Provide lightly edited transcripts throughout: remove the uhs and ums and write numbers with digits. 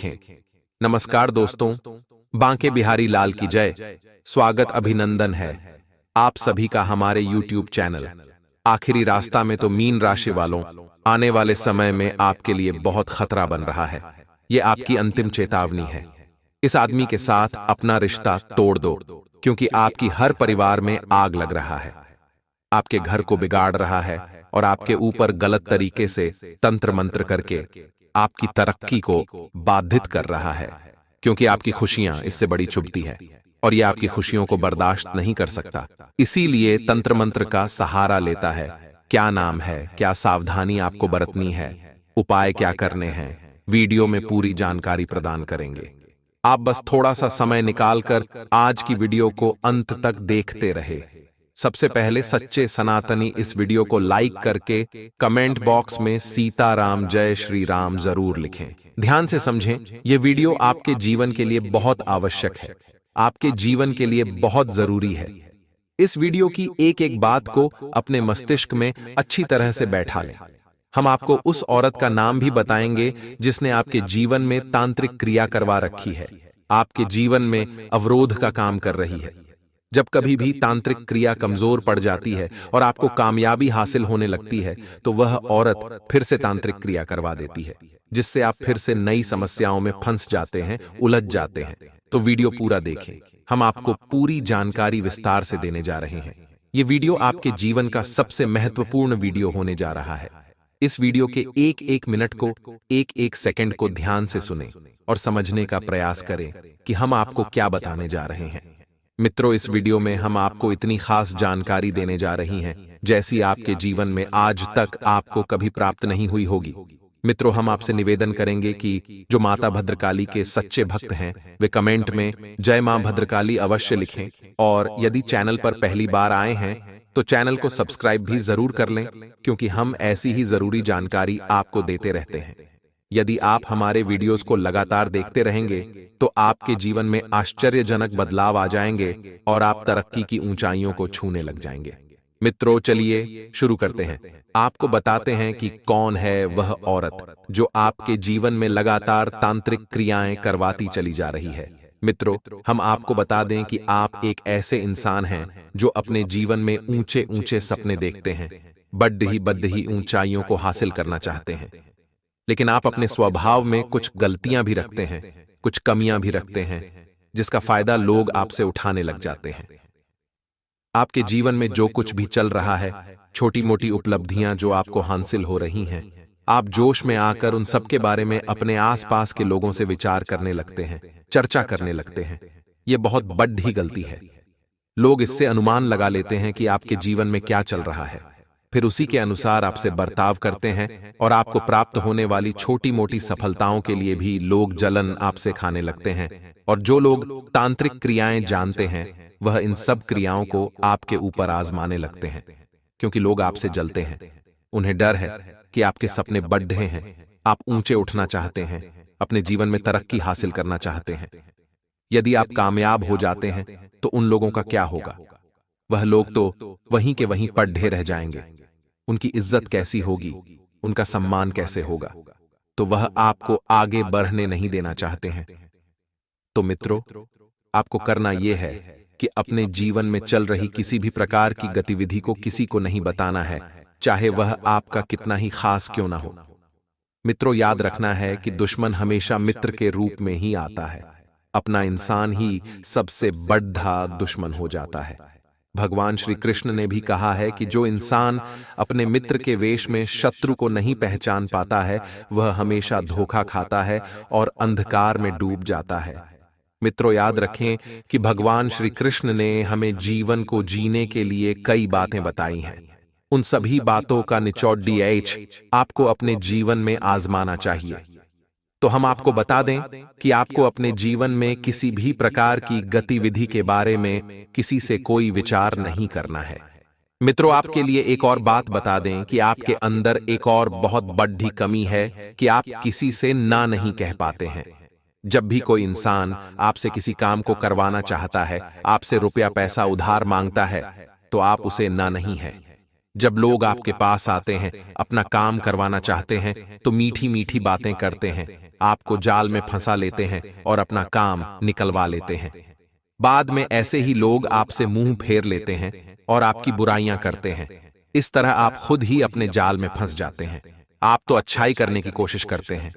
लिखें। नमस्कार दोस्तों, बांके बिहारी लाल की जय। स्वागत अभिनंदन है आप सभी का हमारे YouTube चैनल आखिरी रास्ता में। तो मीन राशि वालों, आने वाले समय में आपके लिए बहुत खतरा बन रहा है। ये आपकी अंतिम चेतावनी है। इस आदमी के साथ अपना रिश्ता तोड़ दो, क्योंकि आपकी हर परिवार में आग लग रहा है, आपके घर को बिगाड़ रहा है और आपके ऊपर गलत तरीके से तंत्र मंत्र करके आपकी तरक्की को बाधित कर रहा है, क्योंकि आपकी खुशियां इससे बड़ी चुभती है और यह आपकी खुशियों को बर्दाश्त नहीं कर सकता। इसीलिए तंत्र मंत्र का सहारा लेता है। क्या नाम है, क्या सावधानी आपको बरतनी है, उपाय क्या करने हैं, वीडियो में पूरी जानकारी प्रदान करेंगे। आप बस थोड़ा सा समय निकालकर आज की वीडियो को अंत तक देखते रहे। सबसे पहले सच्चे सनातनी इस वीडियो को लाइक करके कमेंट बॉक्स में सीताराम जय श्री राम जरूर लिखें। ध्यान से समझें, यह वीडियो आपके जीवन के लिए बहुत आवश्यक है, आपके जीवन के लिए बहुत जरूरी है। इस वीडियो की एक एक बात को अपने मस्तिष्क में अच्छी तरह से बैठा लें। हम आपको उस औरत का नाम भी बताएंगे जिसने आपके जीवन में तांत्रिक क्रिया करवा रखी है, आपके जीवन में अवरोध का काम कर रही है। जब कभी भी तांत्रिक क्रिया कमजोर पड़ जाती है और आपको कामयाबी हासिल होने लगती है, तो वह औरत फिर से तांत्रिक क्रिया करवा देती है, जिससे आप फिर से नई समस्याओं में फंस जाते हैं, उलझ जाते हैं। तो वीडियो पूरा देखें, हम आपको पूरी जानकारी विस्तार से देने जा रहे हैं। ये वीडियो आपके जीवन का सबसे महत्वपूर्ण वीडियो होने जा रहा है। इस वीडियो के एक एक मिनट को, एक एक सेकंड को ध्यान से सुनें और समझने का प्रयास करें कि हम आपको क्या बताने जा रहे हैं। मित्रों, इस वीडियो में हम आपको इतनी खास जानकारी देने जा रही हैं जैसी आपके जीवन में आज तक आपको कभी प्राप्त नहीं हुई होगी। मित्रों, हम आपसे निवेदन करेंगे कि जो माता भद्रकाली के सच्चे भक्त हैं वे कमेंट में जय मां भद्रकाली अवश्य लिखें, और यदि चैनल पर पहली बार आए हैं तो चैनल को सब्सक्राइब भी जरूर कर लें, क्योंकि हम ऐसी ही जरूरी जानकारी आपको देते रहते हैं। यदि आप हमारे वीडियोस को लगातार देखते रहेंगे तो आपके जीवन में आश्चर्यजनक बदलाव आ जाएंगे और आप तरक्की की ऊंचाइयों को छूने लग जाएंगे। मित्रों, चलिए शुरू करते हैं। आपको बताते हैं कि कौन है वह औरत जो आपके जीवन में लगातार तांत्रिक क्रियाएं करवाती चली जा रही है। मित्रों, हम आपको बता दें कि आप एक ऐसे इंसान हैं जो अपने जीवन में ऊंचे ऊंचे सपने देखते हैं, बड्ड ही ऊंचाइयों को हासिल करना चाहते हैं, लेकिन आप अपने स्वभाव में कुछ गलतियां भी रखते हैं, कुछ कमियां भी रखते हैं, जिसका फायदा लोग आपसे उठाने लग जाते हैं। आपके जीवन में जो कुछ भी चल रहा है, छोटी मोटी उपलब्धियां जो आपको हासिल हो रही हैं, आप जोश में आकर उन सब के बारे में अपने आसपास के लोगों से विचार करने लगते हैं, चर्चा करने लगते हैं। यह बहुत बड़ी गलती है। लोग इससे अनुमान लगा लेते हैं कि आपके जीवन में क्या चल रहा है, फिर उसी के अनुसार आपसे बर्ताव करते हैं और आपको प्राप्त होने वाली छोटी मोटी सफलताओं के लिए भी लोग जलन आपसे खाने लगते हैं। और जो लोग तांत्रिक क्रियाएं जानते हैं वह इन सब क्रियाओं को आपके ऊपर आजमाने लगते हैं, क्योंकि लोग आपसे जलते हैं। उन्हें डर है कि आपके सपने बढ़े हैं, आप ऊंचे उठना चाहते हैं, अपने जीवन में तरक्की हासिल करना चाहते हैं। यदि आप कामयाब हो जाते हैं तो उन लोगों का क्या होगा? वह लोग तो वहीं के वहीं पड्ढे रह जाएंगे। उनकी इज्जत कैसी होगी, उनका सम्मान कैसे होगा? तो वह आपको आगे बढ़ने नहीं देना चाहते हैं। तो मित्रों, आपको करना यह है कि अपने जीवन में चल रही किसी भी प्रकार की गतिविधि को किसी को नहीं बताना है, चाहे वह आपका कितना ही खास क्यों ना हो। मित्रों, याद रखना है कि दुश्मन हमेशा मित्र के रूप में ही आता है। अपना इंसान ही सबसे बड़ा दुश्मन हो जाता है। भगवान श्री कृष्ण ने भी कहा है कि जो इंसान अपने मित्र के वेश में शत्रु को नहीं पहचान पाता है, वह हमेशा धोखा खाता है और अंधकार में डूब जाता है। मित्रों, याद रखें कि भगवान श्री कृष्ण ने हमें जीवन को जीने के लिए कई बातें बताई हैं। उन सभी बातों का निचोड़ आपको अपने जीवन में आजमाना चाहिए। तो हम आपको बता दें कि आपको अपने जीवन में किसी भी प्रकार की गतिविधि के बारे में किसी से कोई विचार नहीं करना है। मित्रों, आपके लिए एक और बात बता दें कि आपके अंदर एक और बहुत बड़ी कमी है कि आप किसी से ना नहीं कह पाते हैं। जब भी कोई इंसान आपसे किसी काम को करवाना चाहता है, आपसे रुपया पैसा उधार मांगता है, तो आप उसे ना नहीं है। जब लोग आपके पास आते हैं, अपना काम करवाना चाहते हैं, तो मीठी मीठी बातें करते हैं, आपको जाल में फंसा लेते हैं और अपना काम निकलवा लेते हैं। बाद में ऐसे ही लोग आपसे मुंह फेर लेते हैं और आपकी बुराइयां करते हैं। इस तरह आप खुद ही अपने जाल में फंस जाते हैं। आप तो अच्छाई करने की कोशिश करते हैं,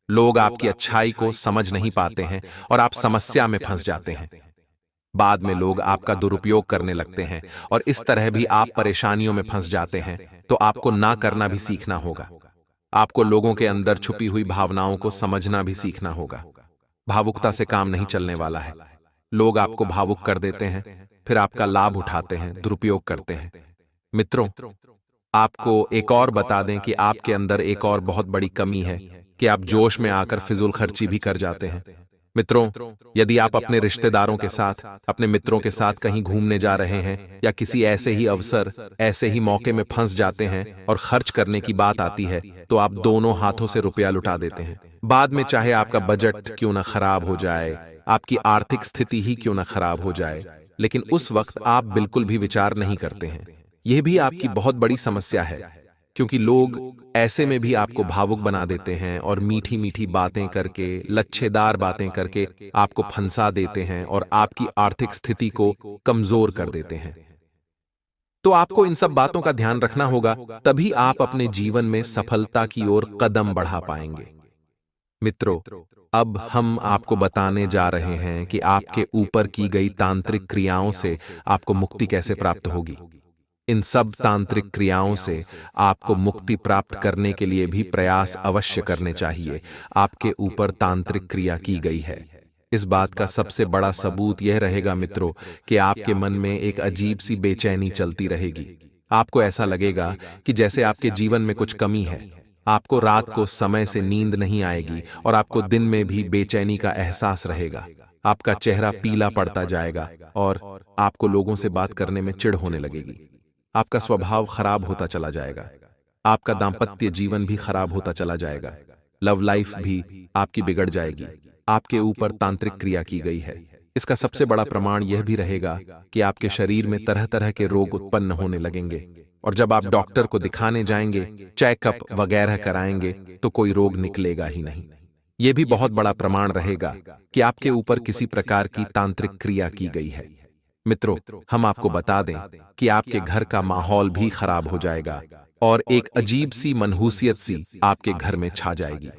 लोग आपकी अच्छाई को समझ नहीं पाते हैं और आप समस्या में फंस जाते हैं। बाद में लोग आपका दुरुपयोग करने लगते हैं और इस तरह भी आप परेशानियों में फंस जाते हैं। तो आपको ना करना भी सीखना होगा। आपको लोगों के अंदर छुपी हुई भावनाओं को समझना भी सीखना होगा। भावुकता से काम नहीं चलने वाला है। लोग आपको भावुक कर देते हैं, फिर आपका लाभ उठाते हैं, दुरुपयोग करते हैं। मित्रों, आपको एक और बता दें कि आपके अंदर एक और बहुत बड़ी कमी है कि आप जोश में आकर फिजूल खर्ची भी कर जाते हैं। मित्रों, यदि आप अपने रिश्तेदारों के साथ, अपने मित्रों के साथ कहीं घूमने जा रहे हैं या किसी ऐसे ही अवसर, ऐसे ही मौके में फंस जाते हैं और खर्च करने की बात आती है, तो आप दोनों हाथों से रुपया लुटा देते हैं। बाद में चाहे आपका बजट क्यों ना खराब हो जाए, आपकी आर्थिक स्थिति ही क्यों ना खराब हो जाए, लेकिन उस वक्त आप बिल्कुल भी विचार नहीं करते हैं। यह भी आपकी बहुत बड़ी समस्या है, क्योंकि लोग ऐसे में भी आपको भावुक बना देते हैं और मीठी मीठी बातें करके, लच्छेदार बातें करके आपको फंसा देते हैं और आपकी आर्थिक स्थिति को कमजोर कर देते हैं। तो आपको इन सब बातों का ध्यान रखना होगा, तभी आप अपने जीवन में सफलता की ओर कदम बढ़ा पाएंगे। मित्रों, अब हम आपको बताने जा रहे हैं कि आपके ऊपर की गई तांत्रिक क्रियाओं से आपको मुक्ति कैसे प्राप्त होगी। इन सब तांत्रिक क्रियाओं से आपको मुक्ति प्राप्त करने के लिए भी प्रयास अवश्य करने चाहिए। आपके ऊपर तांत्रिक क्रिया की गई है। इस बात का सबसे बड़ा सबूत यह रहेगा मित्रों कि आपके मन में एक अजीब सी बेचैनी चलती रहेगी। आपको ऐसा लगेगा कि जैसे आपके जीवन में कुछ कमी है। आपको रात को समय से नींद नहीं आएगी और आपको दिन में भी बेचैनी का एहसास रहेगा। आपका चेहरा पीला पड़ता जाएगा और आपको लोगों से बात करने में चिढ़ होने लगेगी। आपका स्वभाव खराब होता चला जाएगा। आपका दांपत्य जीवन भी खराब होता चला जाएगा। लव लाइफ भी आपकी बिगड़ जाएगी। आपके ऊपर तांत्रिक क्रिया की गई है। इसका सबसे बड़ा प्रमाण यह भी रहेगा कि आपके शरीर में तरह तरह के रोग उत्पन्न होने लगेंगे और जब आप डॉक्टर को दिखाने जाएंगे, चेकअप वगैरह कराएंगे, तो कोई रोग निकलेगा ही नहीं। यह भी बहुत बड़ा प्रमाण रहेगा कि आपके ऊपर किसी प्रकार की तांत्रिक क्रिया की गई है। मित्रों, हम आपको बता दें कि आपके घर का माहौल भी खराब हो जाएगा और एक अजीब सी मनहूसियत सी आपके घर में छा जाएगी।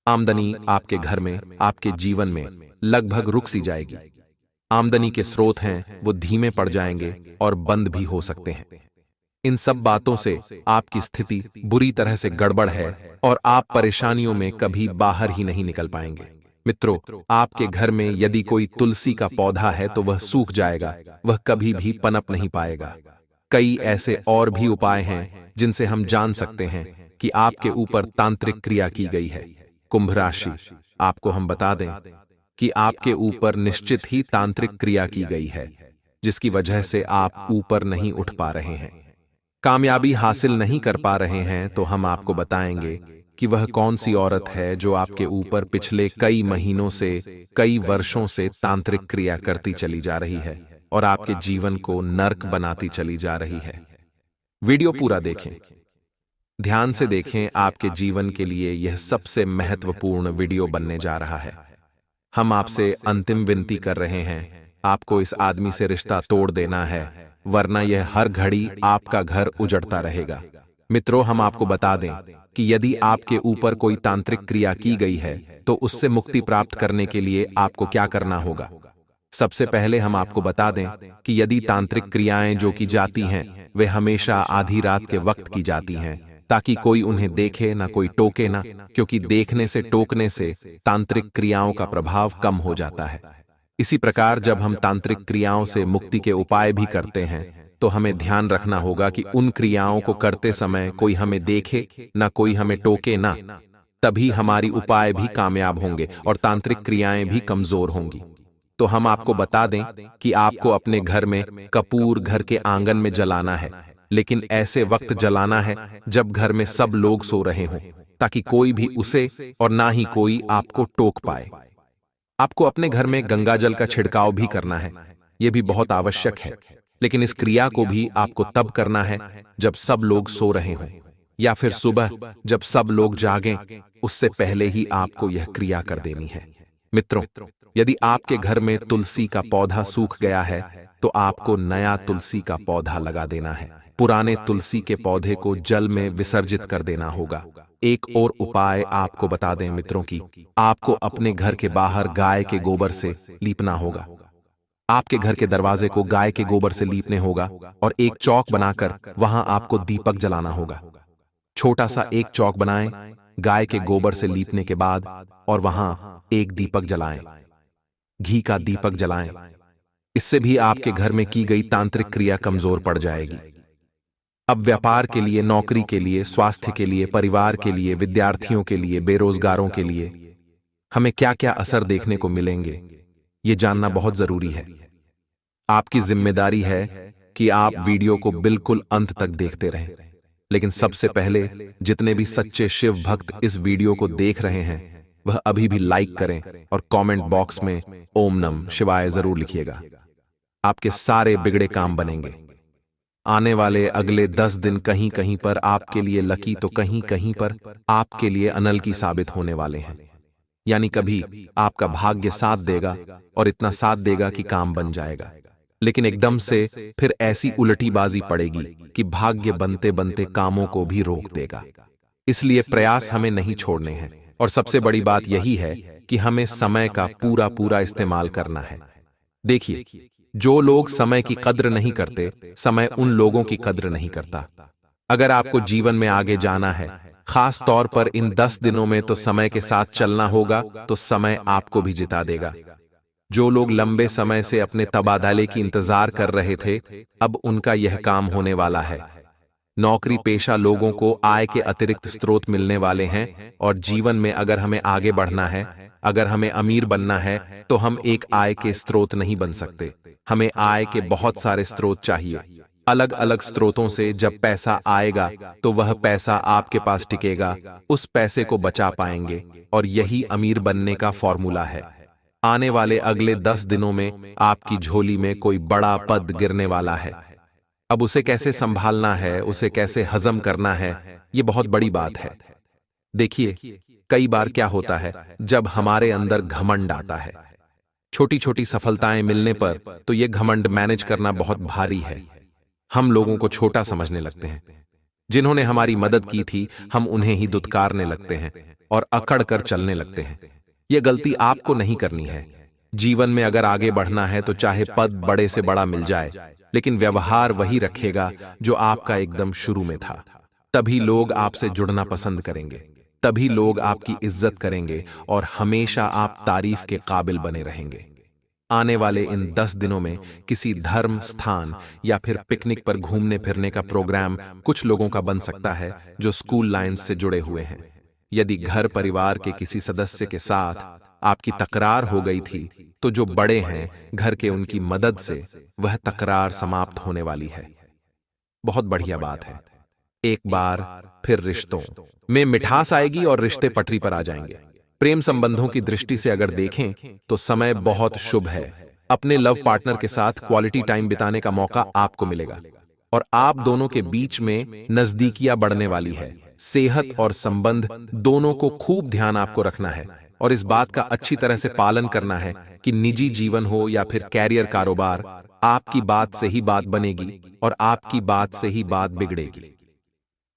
आमदनी आपके घर में, आपके जीवन में लगभग रुक सी जाएगी। आमदनी के स्रोत हैं वो धीमे पड़ जाएंगे और बंद भी हो सकते हैं। इन सब बातों से आपकी स्थिति बुरी तरह से गड़बड़ है और आप परेशानियों में कभी बाहर ही नहीं निकल पाएंगे। मित्रों, आपके घर में यदि कोई तुलसी का पौधा है तो वह सूख जाएगा, वह कभी भी पनप नहीं पाएगा। कई ऐसे और भी उपाय हैं जिनसे हम जान सकते हैं कि आपके ऊपर तांत्रिक क्रिया की गई है। कुंभ राशि, आपको हम बता दें कि आपके ऊपर निश्चित ही तांत्रिक क्रिया की गई है, जिसकी वजह से आप ऊपर नहीं उठ पा रहे हैं, कामयाबी हासिल नहीं कर पा रहे हैं। तो हम आपको बताएंगे कि वह कौन सी औरत है जो आपके ऊपर पिछले कई महीनों से, कई वर्षों से तांत्रिक क्रिया करती चली जा रही है और आपके जीवन को नर्क बनाती चली जा रही है। वीडियो पूरा देखें, ध्यान से देखें। आपके जीवन के लिए यह सबसे महत्वपूर्ण वीडियो बनने जा रहा है। हम आपसे अंतिम विनती कर रहे हैं, आपको इस आदमी से रिश्ता तोड़ देना है, वरना यह हर घड़ी आपका घर उजड़ता रहेगा। मित्रों, हम आपको बता दें कि यदि आपके ऊपर कोई तांत्रिक क्रिया की गई है तो उससे मुक्ति प्राप्त करने के लिए आपको क्या करना होगा। सबसे पहले हम आपको बता दें कि यदि तांत्रिक क्रियाएं जो की जाती हैं वे हमेशा आधी रात के वक्त की जाती हैं, ताकि कोई उन्हें देखे ना, कोई टोके ना, क्योंकि देखने से, टोकने से तांत्रिक क्रियाओं का प्रभाव कम हो जाता है। इसी प्रकार जब हम तांत्रिक क्रियाओं से मुक्ति के उपाय भी करते हैं तो हमें ध्यान रखना होगा कि उन क्रियाओं को करते समय कोई हमें देखे ना, कोई हमें टोके ना, तभी हमारी उपाय भी कामयाब होंगे और तांत्रिक क्रियाएं भी कमजोर होंगी। तो हम आपको बता दें कि आपको अपने घर में कपूर घर के आंगन में जलाना है, लेकिन ऐसे वक्त जलाना है जब घर में सब लोग सो रहे हों, ताकि कोई भी उसे और ना ही कोई आपको टोक पाए। आपको अपने घर में गंगा जल का छिड़काव भी करना है, यह भी बहुत आवश्यक है, लेकिन इस क्रिया को भी आपको तब करना है जब सब लोग सो रहे हों। या फिर सुबह जब सब लोग जागें, उससे पहले ही आपको यह क्रिया कर देनी है। मित्रों, यदि आपके घर में तुलसी का पौधा सूख गया है तो आपको नया तुलसी का पौधा लगा देना है। पुराने तुलसी के पौधे को जल में विसर्जित कर देना होगा। एक और उपाय आपको बता दें मित्रों की, आपको अपने घर के बाहर गाय के गोबर से लीपना होगा। आपके घर के दरवाजे को गाय के गोबर से लीपने होगा और एक चौक बनाकर वहां आपको दीपक जलाना होगा। छोटा सा एक चौक बनाएं गाय के गोबर से लीपने के बाद और वहां एक दीपक जलाएं, घी का दीपक जलाएं। इससे भी आपके घर में की गई तांत्रिक क्रिया कमजोर पड़ जाएगी। अब व्यापार के लिए, नौकरी के लिए, स्वास्थ्य के लिए, परिवार के लिए, विद्यार्थियों के लिए, बेरोजगारों के लिए हमें क्या क्या असर देखने को मिलेंगे, ये जानना बहुत जरूरी है। आपकी जिम्मेदारी है कि आप वीडियो को बिल्कुल अंत तक देखते रहें। लेकिन सबसे पहले जितने भी सच्चे शिव भक्त इस वीडियो को देख रहे हैं वह अभी भी लाइक करें और कमेंट बॉक्स में ओम नमः शिवाय जरूर लिखिएगा। आपके सारे बिगड़े काम बनेंगे। आने वाले अगले 10 दिन कहीं कहीं पर आपके लिए लकी तो कहीं कहीं पर आपके लिए अनलकी साबित होने वाले हैं। यानी कभी आपका भाग्य साथ देगा और इतना साथ देगा कि काम बन जाएगा, लेकिन एकदम से फिर ऐसी उलटीबाजी पड़ेगी कि भाग्य बनते बनते कामों को भी रोक देगा। इसलिए प्रयास हमें नहीं छोड़ने हैं और सबसे बड़ी बात यही है कि हमें समय का पूरा पूरा इस्तेमाल करना है। देखिए, जो लोग समय की कद्र नहीं करते, समय उन लोगों की कद्र नहीं करता। अगर आपको जीवन में आगे जाना है, खास तौर पर इन 10 दिनों में तो समय के साथ चलना होगा, तो समय आपको भी जिता देगा। जो लोग लंबे समय से अपने तबादले की इंतजार कर रहे थे, अब उनका यह काम होने वाला है। नौकरी पेशा लोगों को आय के अतिरिक्त स्रोत मिलने वाले हैं और जीवन में अगर हमें आगे बढ़ना है, अगर हमें अमीर बनना है, तो हम एक आय के स्रोत नहीं बन सकते। हमें आय के बहुत सारे स्रोत चाहिए। अलग अलग स्रोतों से जब पैसा आएगा तो वह पैसा आपके पास टिकेगा, उस पैसे को बचा पाएंगे और यही अमीर बनने का फॉर्मूला है। आने वाले अगले 10 दिनों में आपकी झोली में कोई बड़ा पद गिरने वाला है। अब उसे कैसे संभालना है, उसे कैसे हजम करना है, ये बहुत बड़ी बात है। देखिए, कई बार क्या होता है, जब हमारे अंदर घमंड आता है, छोटी छोटी सफलताएं मिलने पर तो यह घमंड मैनेज करना बहुत भारी है। हम लोगों को छोटा समझने लगते हैं। जिन्होंने हमारी मदद की थी, हम उन्हें ही दुत्कारने लगते हैं और अकड़ कर चलने लगते हैं। यह गलती आपको नहीं करनी है। जीवन में अगर आगे बढ़ना है तो चाहे पद बड़े से बड़ा मिल जाए, लेकिन व्यवहार वही रखेगा जो आपका एकदम शुरू में था। तभी लोग आपसे जुड़ना पसंद करेंगे, तभी लोग आपकी इज्जत करेंगे और हमेशा आप तारीफ के काबिल बने रहेंगे। आने वाले इन 10 दिनों में किसी धर्म स्थान या फिर पिकनिक पर घूमने फिरने का प्रोग्राम कुछ लोगों का बन सकता है जो स्कूल लाइन से जुड़े हुए हैं। यदि घर परिवार के किसी सदस्य के साथ आपकी तकरार हो गई थी, तो जो बड़े हैं घर के, उनकी मदद से वह तकरार समाप्त होने वाली है। बहुत बढ़िया बात है। एक बार फिर रिश्तों में मिठास आएगी और रिश्ते पटरी पर आ जाएंगे। प्रेम संबंधों की दृष्टि से अगर देखें तो समय बहुत शुभ है। अपने लव पार्टनर के साथ क्वालिटी टाइम बिताने का मौका आपको मिलेगा और आप दोनों के बीच में नजदीकियां बढ़ने वाली है। सेहत और संबंध दोनों को खूब ध्यान आपको रखना है और इस बात का अच्छी तरह से पालन करना है कि निजी जीवन हो या फिर कैरियर, कारोबार, आपकी बात से ही बात बनेगी और आपकी बात से ही बात बिगड़ेगी।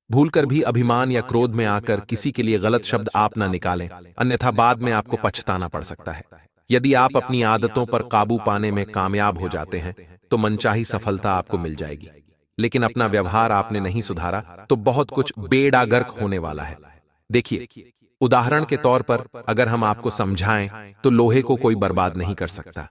भूलकर भी अभिमान या क्रोध में आकर किसी के लिए गलत शब्द आप ना निकालें, अन्यथा बाद में आपको पछताना पड़ सकता है। यदि आप अपनी आदतों पर काबू पाने में कामयाब हो जाते हैं तो मनचाही सफलता आपको मिल जाएगी। लेकिन अपना व्यवहार आपने नहीं सुधारा तो बहुत कुछ बेड़ा गर्क होने वाला है। देखिए, उदाहरण के तौर पर अगर हम आपको समझाएं तो लोहे को कोई बर्बाद नहीं कर सकता,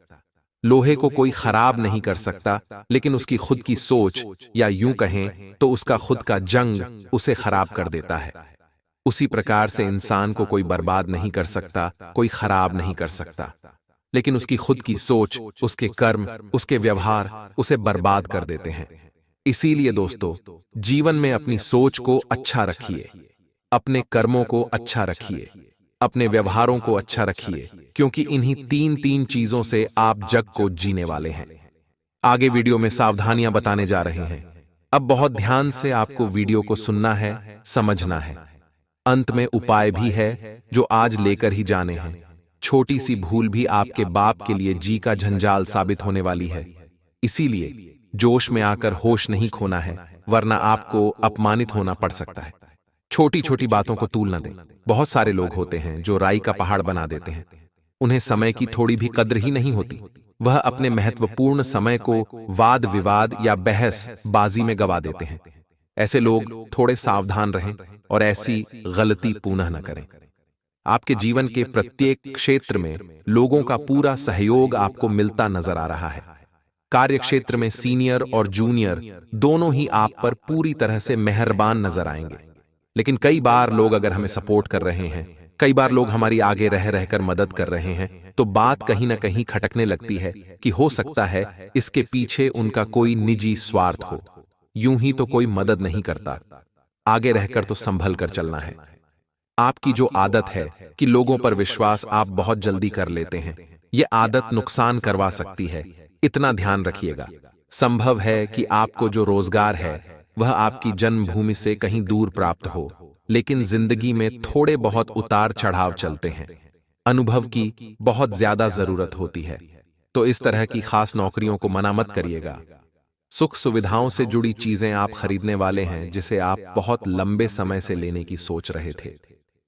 लोहे को कोई खराब नहीं कर सकता, लेकिन उसकी खुद की सोच या यूं कहें तो उसका खुद का जंग उसे खराब कर देता है। उसी प्रकार से इंसान को कोई बर्बाद नहीं कर सकता, कोई खराब नहीं कर सकता, लेकिन उसकी खुद की सोच, उसके कर्म, उसके व्यवहार उसे बर्बाद कर देते हैं। इसीलिए दोस्तों, जीवन में अपनी सोच को अच्छा रखिए, अपने कर्मों को अच्छा रखिए, अपने व्यवहारों को अच्छा रखिए, क्योंकि इन्हीं तीन चीजों से आप जग को जीने वाले हैं। आगे वीडियो में सावधानियां बताने जा रहे हैं। अब बहुत ध्यान से आपको वीडियो को सुनना है, समझना है। अंत में उपाय भी है जो आज लेकर ही जाने हैं। छोटी सी भूल भी आपके बाप के लिए जी का झंझाल साबित होने वाली है। इसीलिए जोश में आकर होश नहीं खोना है, वरना आपको अपमानित होना पड़ सकता है। छोटी छोटी बातों को तूल न दें। बहुत सारे लोग होते हैं जो राई का पहाड़ बना देते हैं। उन्हें समय की थोड़ी भी कद्र ही नहीं होती। वह अपने महत्वपूर्ण समय को वाद विवाद या बहस बाजी में गवा देते हैं। ऐसे लोग थोड़े सावधान रहें और ऐसी गलती पुनः न करें। आपके जीवन के प्रत्येक क्षेत्र में लोगों का पूरा सहयोग आपको मिलता नजर आ रहा है। कार्य क्षेत्र में सीनियर और जूनियर दोनों ही आप पर पूरी तरह से मेहरबान नजर आएंगे। लेकिन कई बार लोग अगर हमें सपोर्ट कर रहे हैं, कई बार लोग हमारी आगे रह रहकर मदद कर रहे हैं, तो बात कहीं ना कहीं खटकने लगती है कि हो सकता है इसके पीछे उनका कोई निजी स्वार्थ हो। यूं ही तो कोई मदद नहीं करता। आगे रहकर तो संभल कर चलना है। आपकी जो आदत है कि लोगों पर विश्वास आप बहुत जल्दी कर लेते हैं, यह आदत नुकसान करवा सकती है। इतना ध्यान रखिएगा। संभव है कि आपको जो रोजगार है वह आपकी जन्मभूमि से कहीं दूर प्राप्त हो, लेकिन जिंदगी में थोड़े बहुत उतार चढ़ाव चलते हैं। अनुभव की बहुत ज्यादा जरूरत होती है, तो इस तरह की खास नौकरियों को मना मत करिएगा। सुख सुविधाओं से जुड़ी चीजें आप खरीदने वाले हैं जिसे आप बहुत लंबे समय से लेने की सोच रहे थे।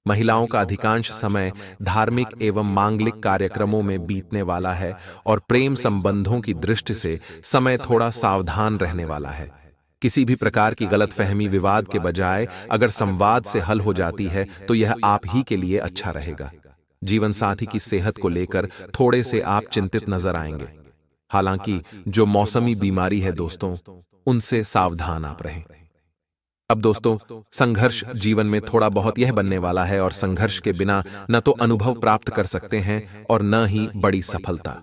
महिलाओं का अधिकांश समय धार्मिक एवं मांगलिक कार्यक्रमों में बीतने वाला है और प्रेम संबंधों की दृष्टि से समय थोड़ा सावधान रहने वाला है। किसी भी प्रकार की गलतफहमी विवाद के बजाय अगर संवाद से हल हो जाती है तो यह आप ही के लिए अच्छा रहेगा। जीवन साथी की सेहत को लेकर थोड़े से आप चिंतित नजर आएंगे। हालांकि जो मौसमी बीमारी है दोस्तों, उनसे सावधान आप रहें। अब दोस्तों, संघर्ष जीवन में थोड़ा बहुत यह बनने वाला है और संघर्ष के बिना न तो अनुभव प्राप्त कर सकते हैं और न ही बड़ी सफलता।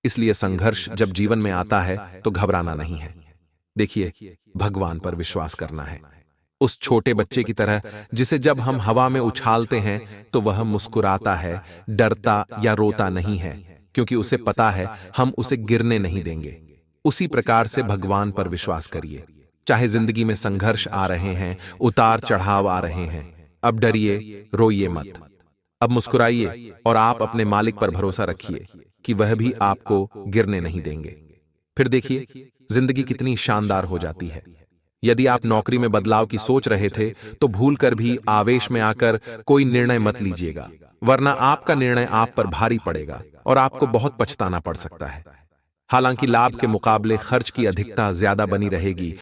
इसलिए संघर्ष जब जीवन में आता है तो घबराना नहीं है। देखिए, भगवान पर विश्वास करना है। उस छोटे बच्चे की तरह जिसे जब हम हवा में उछालते हैं तो वह मुस्कुराता है, डरता या रोता नहीं है, क्योंकि उसे पता है हम उसे गिरने नहीं देंगे। उसी प्रकार से भगवान पर विश्वास करिए। चाहे जिंदगी में संघर्ष आ रहे हैं, उतार चढ़ाव आ रहे हैं, अब डरिए, रोइए मत। अब मुस्कुराइए और आप अपने मालिक पर भरोसा रखिए कि वह भी आपको गिरने नहीं देंगे। फिर देखिए, जिंदगी कितनी शानदार हो जाती है। यदि आप नौकरी में बदलाव की सोच रहे थे तो भूलकर भी आवेश में आकर कोई निर्णय मत लीजिएगा, वरना आपका निर्णय आप पर भारी पड़ेगा और आपको बहुत पछताना पड़ सकता है। हालांकि लाभ के मुकाबले खर्च की अधिकता ज्यादा बनी रहेगी